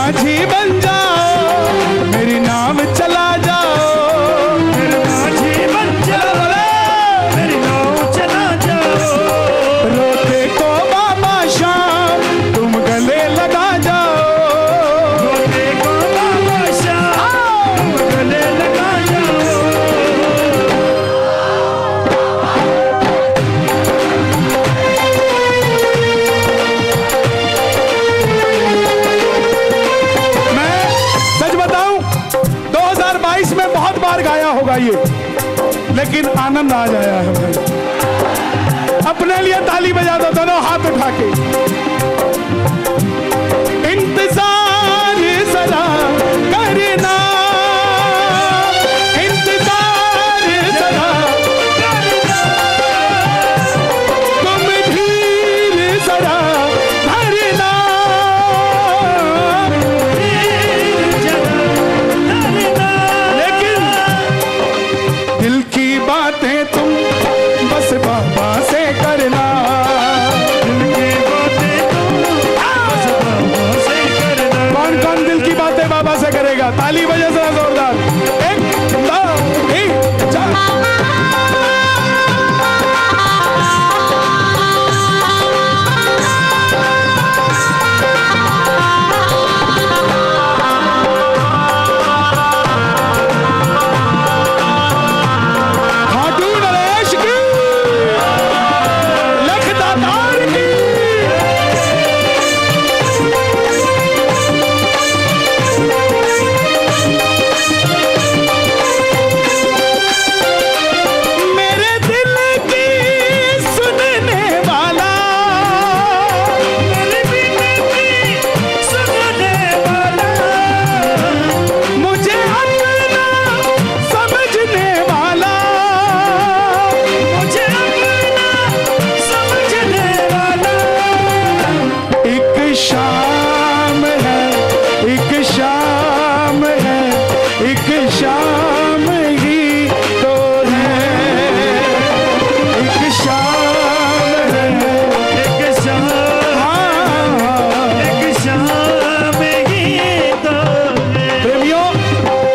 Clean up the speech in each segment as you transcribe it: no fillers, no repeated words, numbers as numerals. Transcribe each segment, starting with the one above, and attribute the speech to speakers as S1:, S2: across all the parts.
S1: माझी बन जाओ, मेरी नाम चला जाओ,
S2: मेरे माझी बन जाओ, मेरी नाव चला जाओ।
S1: रोते को बाबा शाम तुम गले लगा जाओ,
S2: रोते को बाबा शाम तुम गले लगा जाओ।
S1: मैं सच बताऊं 2022 में बहुत बार गाया होगा ये, लेकिन आनंद आ जाया है भाई। अपने लिए ताली बजा दो दोनों हाथ उठा के। इंतजार जरा करना, इंतजार जरा करना, तुम धीर जरा धरना, लेकिन दिल की बातें तुम बस बाबा से करना। कौन कौन दिल की बातें बाबा से करेगा? ताली बजे जरा जोरदार। 1 2 3 4। खाटू नरेश की, लखदातार की। मेरे दिल की सुनने वाला,
S2: मेरे दिल की सुनने वाला,
S1: मुझे अपना समझने वाला,
S2: मुझे अपना समझने वाला।
S1: एक शाम है, एक शाम है, एक शाम ही तो है, एक शाम है।
S2: एक शाम,
S1: हाँ।
S2: एक शाम ही तो है।
S1: प्रेमियों,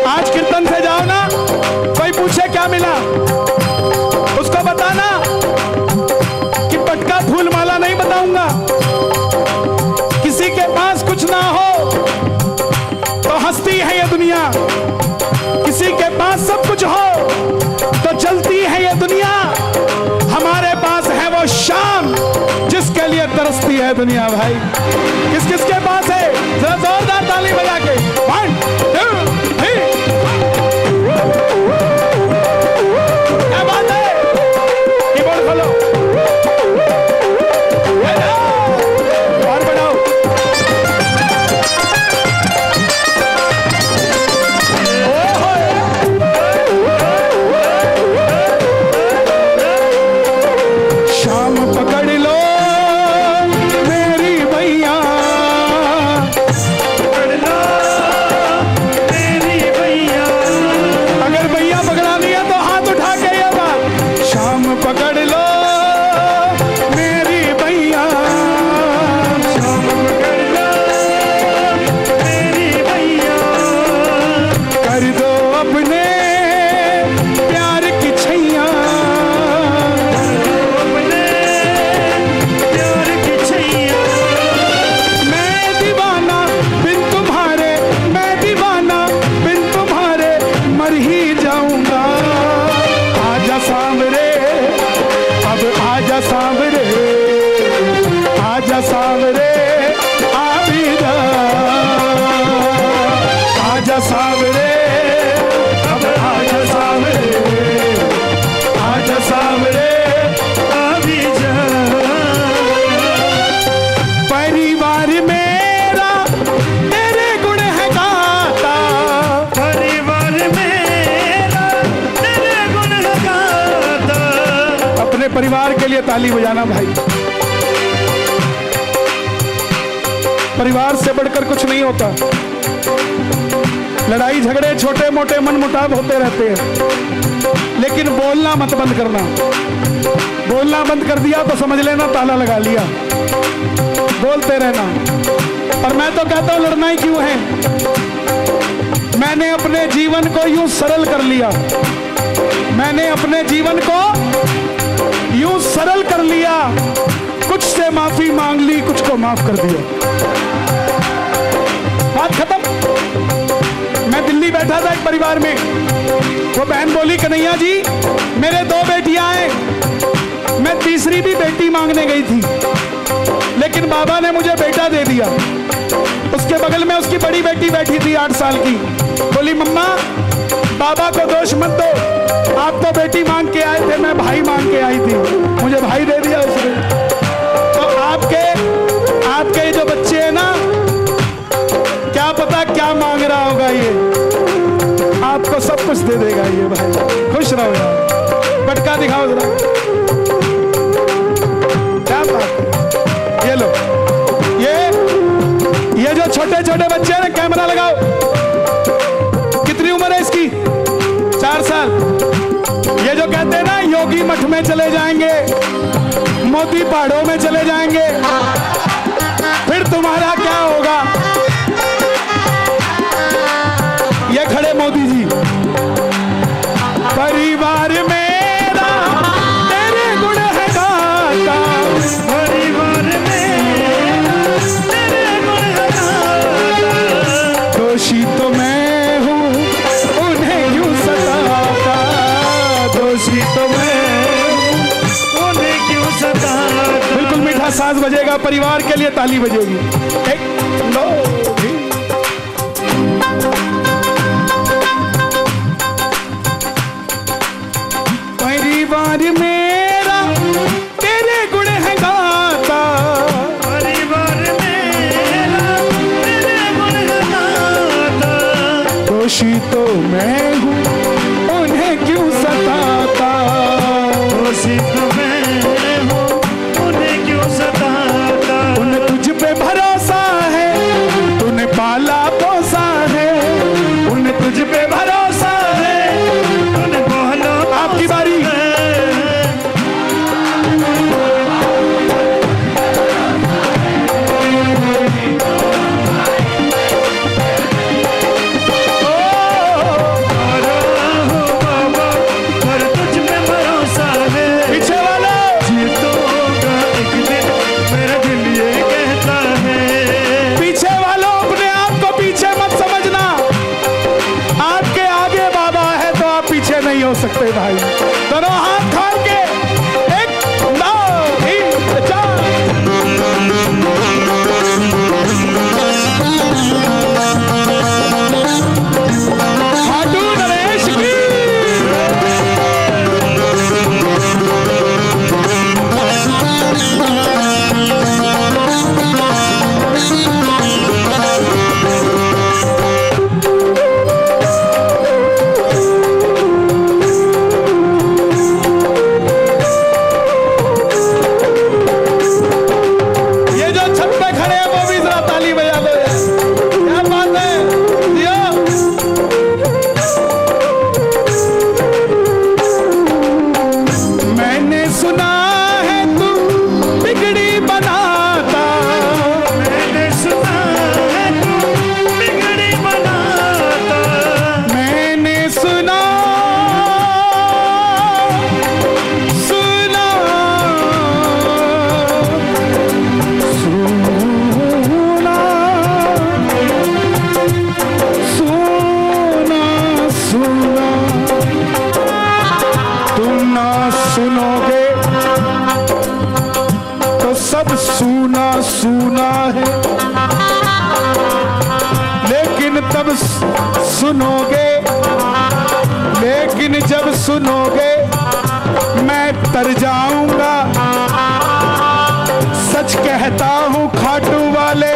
S1: आज कीर्तन से जाओ ना, कोई पूछे क्या मिला, उसको बताना कि पटका फूल माला नहीं बताऊंगा। किसी के पास कुछ ना हो तो हंसती है ये दुनिया, किसी के पास सब कुछ हो तो चलती है ये दुनिया। हमारे पास है वो शाम जिसके लिए तरसती है दुनिया भाई। किस किस के पास है? जरा जोरदार ताली बजा के। 1 2 3। क्या बात है? कीबोर्ड खोलो और बढ़ाओ। शाम पकड़ लो मेरी भैया,
S2: पकड़ लो मेरी भैया।
S1: अगर भैया पकड़ानी है तो हाथ उठा के ये बात। शाम पकड़ लो मेरी भैया,
S2: शाम पकड़ लो मेरी भैया।
S1: कर दो अपने प्यार की छैया,
S2: अपने प्यार की छैया।
S1: मैं दीवाना बिन तुम्हारे, मैं दीवाना बिन तुम्हारे मर ही जाऊंगा। आजा सांवरे, अब आजा सांवरे, आजा सांवरे, आ भी जा। आजा सांवरे, अब आजा सांवरे, आजा सांवरे,
S2: अभी जा।
S1: परिवार मेरा तेरे गुण है गाता,
S2: परिवार मेरा तेरे गुण गाता।
S1: अपने परिवार के लिए ताली बजाना भाई। परिवार से बढ़कर कुछ नहीं होता। लड़ाई झगड़े छोटे मोटे मन मुटाव होते रहते हैं, लेकिन बोलना मत बंद करना। बोलना बंद कर दिया तो समझ लेना ताला लगा लिया। बोलते रहना। और मैं तो कहता हूं लड़ना ही क्यों है। मैंने अपने जीवन को यूं सरल कर लिया, मैंने अपने जीवन को यूं सरल कर लिया, कुछ से माफी मांग ली, कुछ को माफ कर दिया, बात खत्म। मैं दिल्ली बैठा था एक परिवार में, वो बहन बोली कन्हैया जी मेरे 2 बेटियां हैं, मैं तीसरी भी बेटी मांगने गई थी लेकिन बाबा ने मुझे बेटा दे दिया। उसके बगल में उसकी बड़ी बेटी बैठी थी 8 साल की, बोली मम्मा बाबा को दोष मत दो, आप तो बेटी मांग के आए थे, मैं भाई मांग के आई थी, मुझे भाई दे दिया उसने। तो आपके जो बच्चे हैं ना, क्या पता क्या मांग रहा होगा ये, आपको सब कुछ दे देगा ये भाई, खुश रहो यार। पटका दिखाओ जरा, क्या बात है। ये लो, ये जो छोटे छोटे बच्चे हैं ना, कैमरा लगाओ, कितनी उम्र है इसकी? 4 साल। ये जो कहते हैं ना योगी मठ में चले जाएंगे, मोदी पहाड़ों में चले जाएंगे, फिर तुम्हारा क्या होगा? ये खड़े मोदी जी, परिवार मेरा तेरे गुण है गाता,
S2: परिवार मेरा तेरे गुण है गाता,
S1: दोषी तो मैं हूँ उन्हें यूं सताता, दोषी तो मैं हूँ
S2: उन्हें क्यों सताता।
S1: बिल्कुल मीठा साज बजेगा, परिवार के लिए ताली बजेगी। 1 2 3। परिवार मेरा तेरे गुण है गाता,
S2: परिवार मेरा तेरे गुण है गाता,
S1: दोषी तो मैं हूँ उन्हें क्यों सताता,
S2: दोषी तो मैं हूँ उन्हें क्यों सताता।
S1: उन्हें तुझ पे भरोसा है, तूने पाला पोसा है, उन्हें तुझ पे भरोसा है,
S2: तूने बोला
S1: आपकी बारी। हो सकते भाई, दोनों हाथ खोल के 1 2 3 4। खाटू नरेश की सूना है, लेकिन तब सुनोगे, लेकिन जब सुनोगे मैं तर जाऊंगा। सच कहता हूँ खाटू वाले,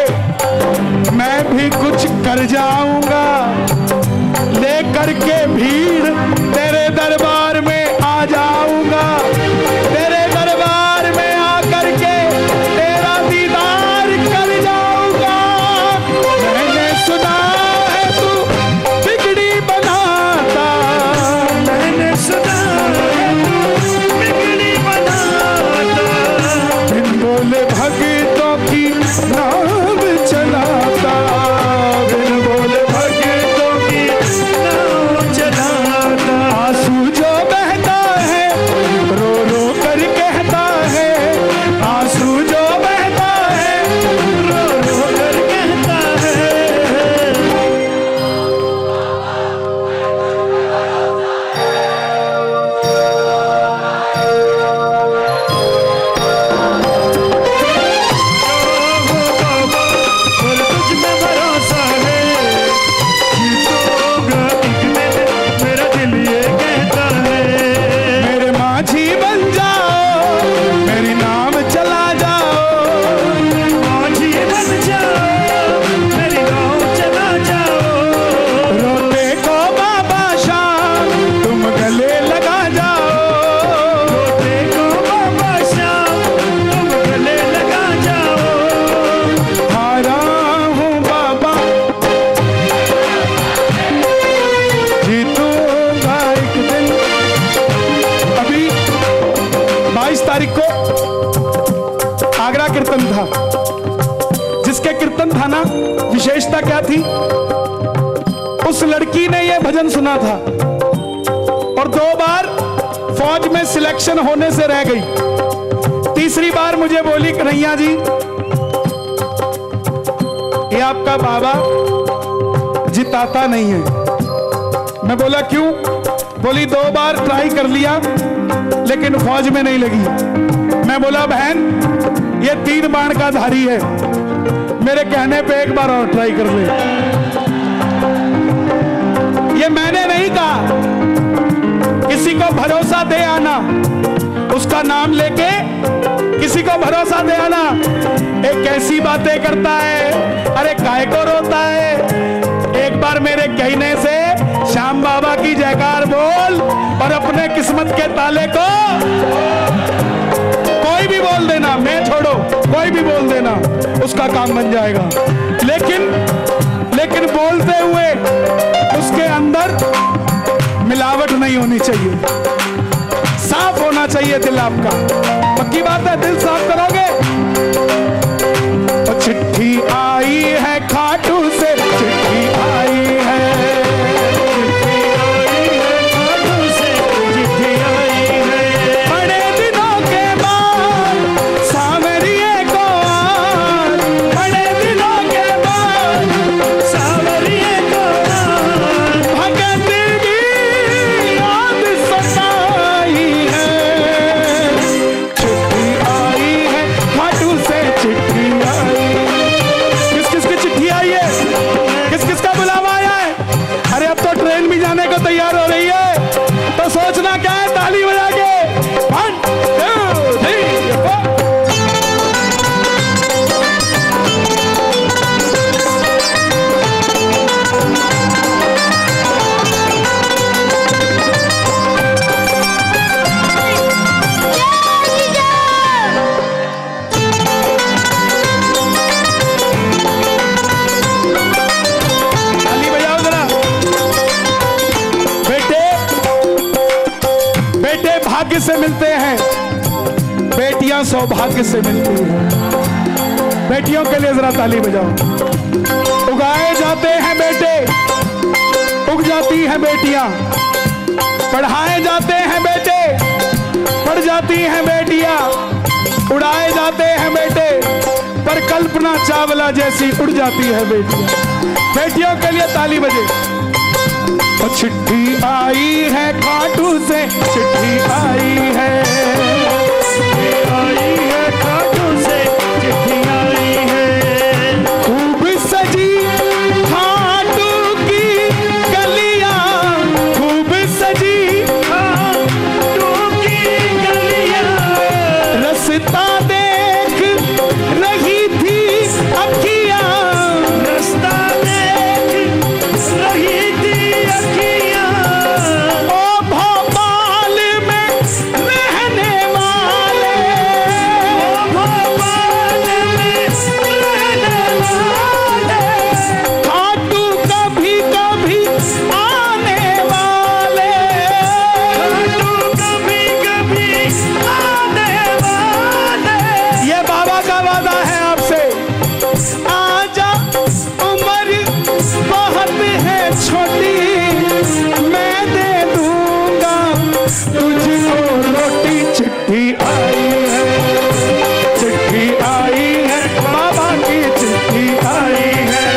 S1: मैं भी कुछ कर जाऊंगा, लेकर के भीड़ तेरे दरबार में आ जाऊंगा, तेरे दरबार में आकर के तेरा दीदार कर जाऊंगा। मैंने सुना है तू बिगड़ी बनाता,
S2: मैंने सुना है तू बिगड़ी बनाता,
S1: बिन बोले भगतों की नाम चला जिसके कीर्तन था ना, विशेषता क्या थी? उस लड़की ने यह भजन सुना था और 2 बार फौज में सिलेक्शन होने से रह गई। तीसरी बार मुझे बोली, कन्हैया जी ये आपका बाबा जिताता नहीं है। मैं बोला क्यों? बोली 2 बार ट्राई कर लिया लेकिन फौज में नहीं लगी। मैं बोला बहन ये 3 बाण का धारी है, मेरे कहने पे 1 बार और ट्राई कर ले। ये मैंने नहीं कहा, किसी को भरोसा दे आना, उसका नाम लेके किसी को भरोसा दे आना। एक कैसी बातें करता है, अरे काय को रोता है। एक बार मेरे कहने से श्याम बाबा की जयकार बोल और अपने किस्मत के ताले को कोई भी बोल देना, मैं छोड़ो कोई भी बोल देना, उसका काम बन जाएगा। लेकिन बोलते हुए उसके अंदर मिलावट नहीं होनी चाहिए, साफ होना चाहिए दिल आपका। पक्की बात है, दिल साफ करोगे। और चिट्ठी आई है खाटू से, चिट्ठी आई है,
S2: खाटू से चिट्ठी आई है।
S1: बड़े दिनों के बाद सांवरिये को आज, बड़े दिनों के बाद
S2: सांवरिये को आज,
S1: भगत की याद सताई है। चिट्ठी आई है खाटू से, चिट्ठी आई। किस किस की चिट्ठी आई है? किस किस का बुलावा आया है? अरे अब तो ट्रेन भी जाने को तैयार हो रही है, तो सोचना क्या है? ताली बजा के 1 2 3 4। ताली बजाओ जरा। बेटे भाग्य से मिलते हैं, बेटियां सौभाग्य से मिलती हैं। बेटियों के लिए जरा ताली बजाओ। उगाए जाते हैं बेटे, उग जाती हैं बेटियां। पढ़ाए जाते हैं बेटे, पढ़ जाती हैं बेटियां। उड़ाए जाते हैं बेटे, पर कल्पना चावला जैसी उड़ जाती है बेटियां। बेटियों के लिए ताली बजे। और चिट्ठी आई है खाटू से, चिट्ठी आई है,
S2: आई है खाटू से चिट्ठी आई है।
S1: खूब सजी खाटू की गलियां, खूब सजी
S2: खाटू की गलियां,
S1: रास्ता देख रही थी अखियां,
S2: रास्ता देख रही थी अखियां।
S1: ओ भोपाल में रहने वाले,
S2: ओ भोपाल में रहने वाले,
S1: खाटू कभी कभी आने वाले।
S2: खाटू कभी कभी आने वाले।
S1: ये बाबा का वादा है आपसे। आजा उम्र बहुत है छोटी, मैं दे दूंगा तुझको रोटी। चिट्ठी आई है, चिट्ठी आई है, बाबा की चिट्ठी आई है,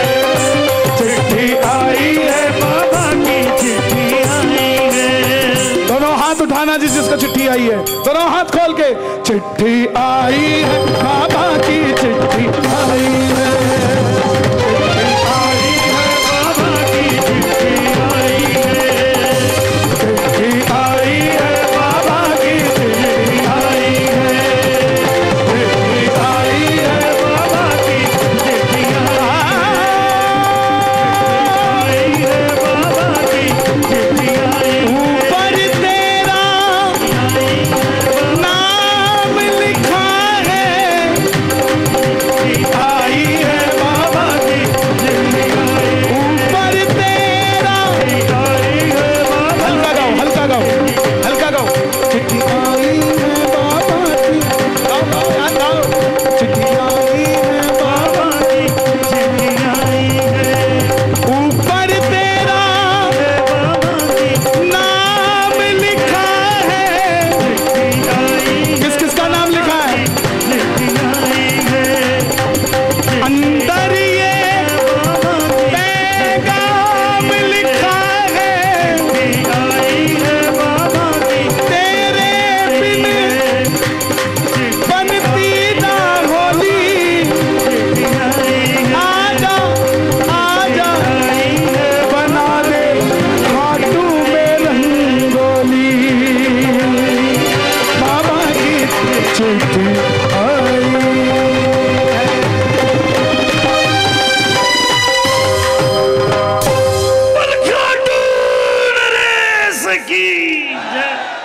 S1: चिट्ठी आई है,
S2: बाबा की चिट्ठी आई है।
S1: दोनों हाथ उठाना जिसको चिट्ठी आई है, दोनों हाथ खोल के। चिट्ठी आई है, बाबा की चिट्ठी आई है, चिट्ठी आई है,
S2: बाबा की चिट्ठी आई है।
S1: चिट्ठी आई है, बाबा की चिट्ठी आई है, चिट्ठी आई है,
S2: बाबा की चिट्ठी आई है। बाबा की चिट्ठी आई है।
S1: ऊपर तेरा नाम लिखा है, आई
S2: की जय।